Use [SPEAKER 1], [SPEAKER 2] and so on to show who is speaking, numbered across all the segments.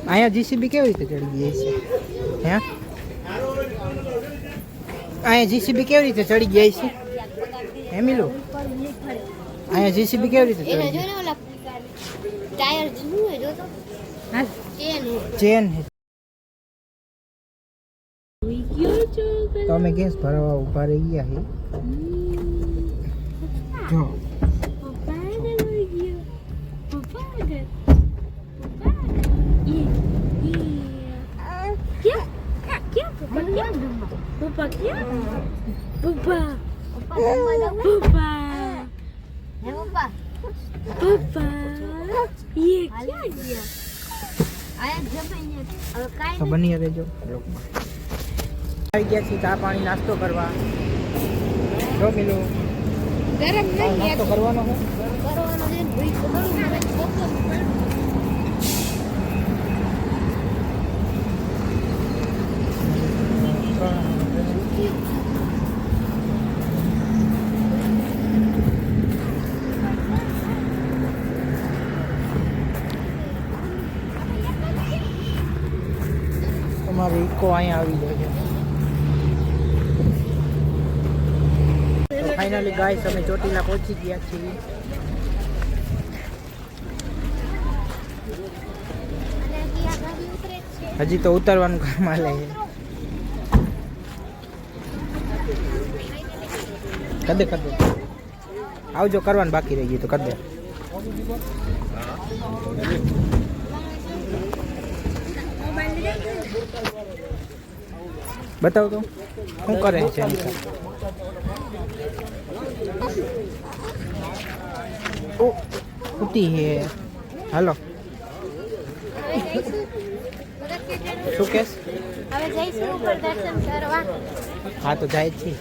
[SPEAKER 1] અહીંયા જીસીબી કેવી રીતે ચડી ગઈ છે? હે અહીંયા જીસીબી કેવી રીતે ચડી ગઈ છે? હે મિલુ અહીંયા જીસીબી કેવી રીતે ચડી ગઈ?
[SPEAKER 2] ટાયર જૂનું હે જો તો હા
[SPEAKER 1] ચેન હે. તો અમે ગેસ ભરવા ઉભા રહી ગયા હે. જો
[SPEAKER 2] Papa क्या? Papa. Papa. है पप्पा. Papa. ये क्या किया? आया जब ये अब काई
[SPEAKER 1] તો બની રહેજો બ્લોગમાં. આવી ગયા છીએ ચા પાણી નાસ્તો કરવા. જો મિલો
[SPEAKER 2] गरम नहीं है
[SPEAKER 1] નાસ્તો કરવાનો છે.
[SPEAKER 2] करवानो है भाई
[SPEAKER 1] તમારી ઇકો અહીંયા આવી જાય છે. ફાઇનલી ગાઈસ અમે ચોટીલા પહોંચી ગયા છીએ. હજી તો ઉતરવાનું કામ હાલે છે. કદે આવજો, કરવાનું બાકી રહી ગયું તો કદે. બતાવ તો શું કરે છે? ઓ ઉતી હે. હાલો શું કેસ?
[SPEAKER 2] હવે જઈશું ઉપર દર્શન કરવા.
[SPEAKER 1] હા તો જાય છે.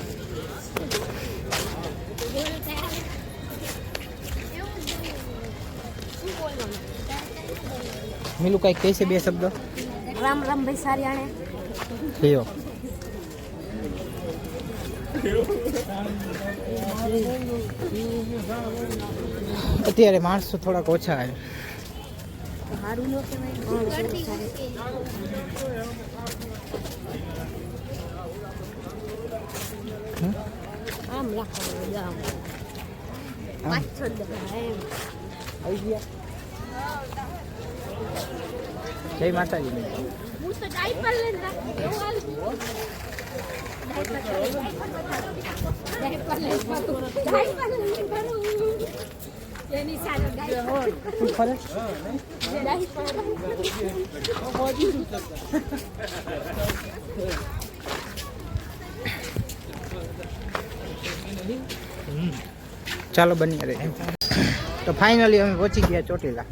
[SPEAKER 1] મિલું કઈ કહે છે બે શબ્દ?
[SPEAKER 2] રામ રામ ભાઈ સારિયાણે.
[SPEAKER 1] લ્યો અત્યારે માણસો થોડાક ઓછા આવે.
[SPEAKER 2] હારું નો કહેવાય. આમ રાખવાનું આમ. પાછળ દેખાય એમ.
[SPEAKER 1] આવી ગયા. જય માતાજી.
[SPEAKER 2] હું તો ડાયપર લઈને રાખું. એની સાથે
[SPEAKER 1] શું ફરે? ચાલો બની રહે. તો ફાઇનલી અમે પહોંચી ગયા ચોટીલા.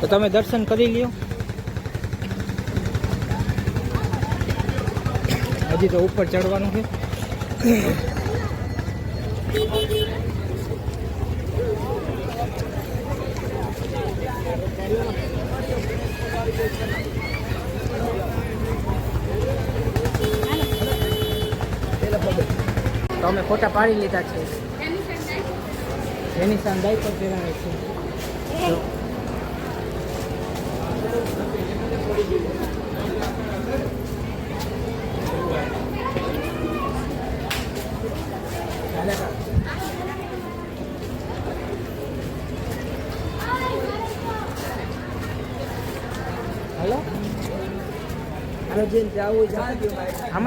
[SPEAKER 1] તો તમે દર્શન કરી લ્યો. હજી તો ઉપર ચડવાનું છે. તો અમે ફોટા પાડી લીધા છે. એની સામે ડાયપર પહેરાવે છે. हेलो हेलो जेल जाओ हम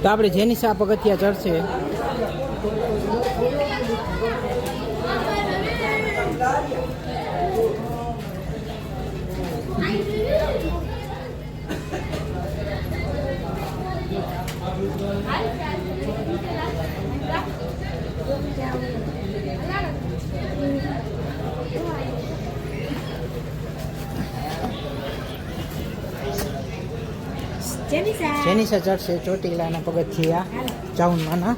[SPEAKER 1] तो આપણે જેની સા પગથિયા ચડશે. જેનિસા ચડશે ચોટીલાના પગથિયા ચાઉનમાંના.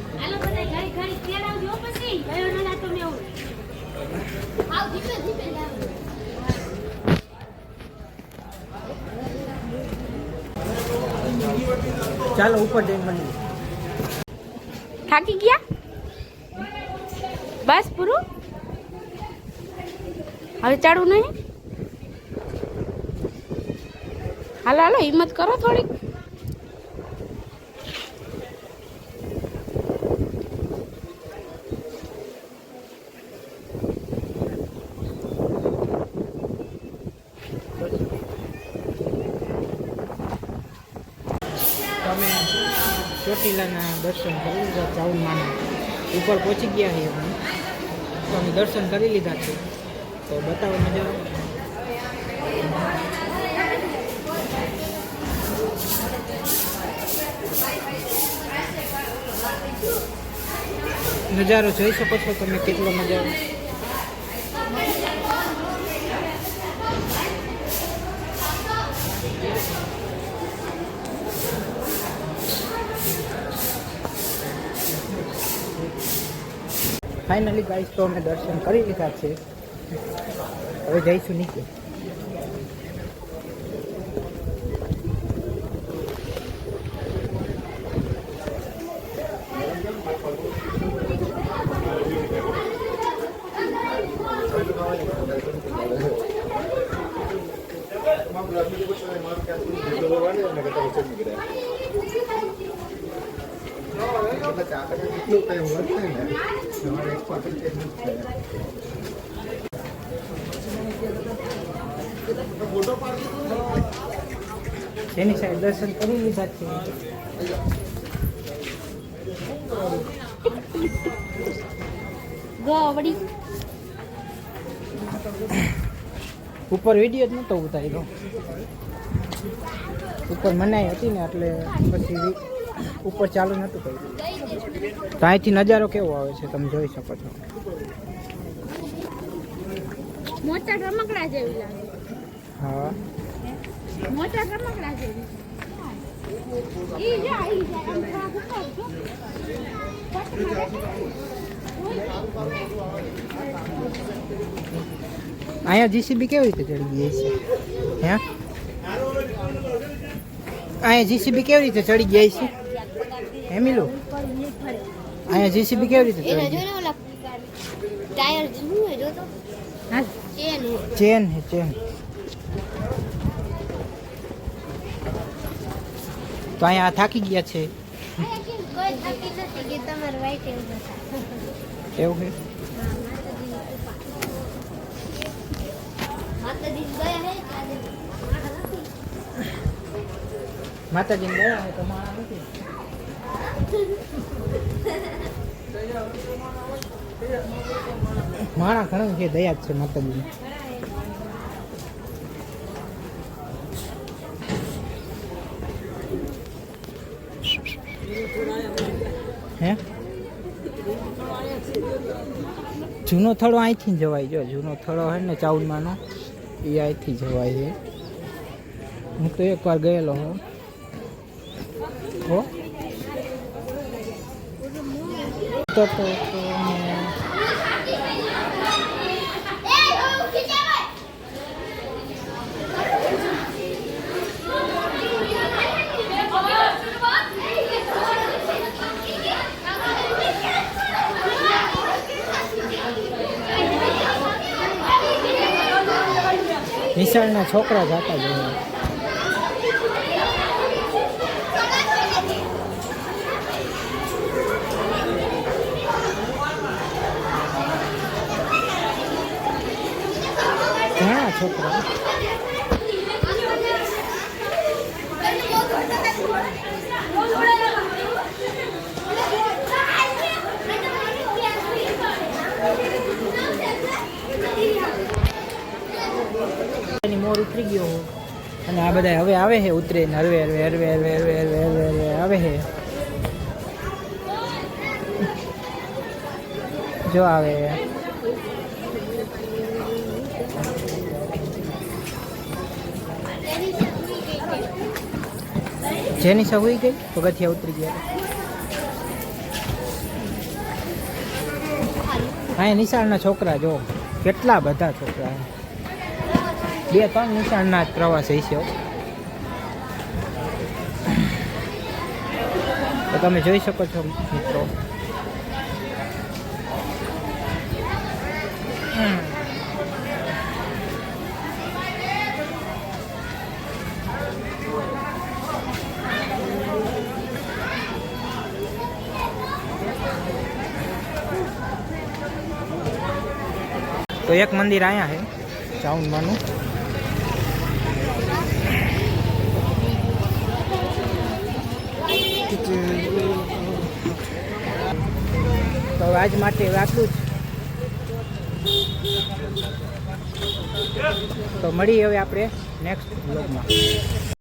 [SPEAKER 1] ચાલો ઉપર જઈને મળીએ.
[SPEAKER 2] થાકી ગયા બસ પૂરું હવે ચાડું નહીં. હાલો હાલો હિંમત કરો થોડીક.
[SPEAKER 1] અમે ચોટીલાના દર્શન કરી લીધા ચાઉનમાંના. ઉપર પહોંચી ગયા છીએ અમે. તો અમે દર્શન કરી લીધા છે. તો બતાવો નજારો. નજારો જોઈ શકો છો તમે કેટલો નજારો. ફાઇનલી ગાઈસ તો અમે દર્શન કરી લીધા છે. હવે જઈશું નીચે. જેની સાહેબ દર્શન કરી લીધા છે.
[SPEAKER 2] ગોવડી
[SPEAKER 1] ઉપર વિડીયો જ નહોતો ઉતાર્યો. ઉપર મનાઈ હતી ને એટલે પછી ઉપર ચાલુ નહોતું કર્યું. તો અહીંથી નજારો કેવો આવે છે તમે જોઈ શકો છો.
[SPEAKER 2] મોટા રમકડા જેવી લાગે.
[SPEAKER 1] હા
[SPEAKER 2] મોટા રમકડા જેવી. ઈ જા આમ થોડા ઉપર જો.
[SPEAKER 1] અહીંયા જીસીબી કેવી રીતે ચડી ગઈ છે? હે અહીંયા જીસીબી કેવી રીતે ચડી ગઈ છે? હે મિલું અહીંયા જીસીબી કેવી રીતે ચડી ગઈ?
[SPEAKER 2] ટાયર જૂનું હોય જો તો. હા
[SPEAKER 1] ચેન હે ચેન. તો અહીંયા થાકી ગયા છે
[SPEAKER 2] કોઈ થાકી નથી કે તમારે વાઈટિંગ
[SPEAKER 1] એવું છે. માતાજીને દયા હોય તો માણા નથી. માણા ઘણું છે, દયા જ છે માતાજીની. હે જૂનો થડો અહીંથી જવાય. જો જૂનો થડો હોય ને ચાઉનમાંનો એ અહીંથી જવાય છે. હું તો એકવાર ગયેલો હું. હો તો નિશાળના છોકરા જતા જોઈએ. ઘણા છોકરા મોર ઉતરી ગયો અને આ બધા હવે આવે છે ઉતરે ને હરવે હરવે હરવે હરવે હરવે હરવે હરવે હરવે આવે છે. જો આવે જેની સા હોઈ ગઈ પગથિયા ઉતરી ગયા હા નિશાળના છોકરા જો કેટલા બધા છોકરા 2-3 નિશાળના જ પ્રવાસ હશે તો તમે જોઈ શકો છો મિત્રો તો એક મંદિર આયા છે ચાઉનમાંનું તો આજ માટે આટલું જ તો મળીએ હવે આપણે નેક્સ્ટ વ્લોગમાં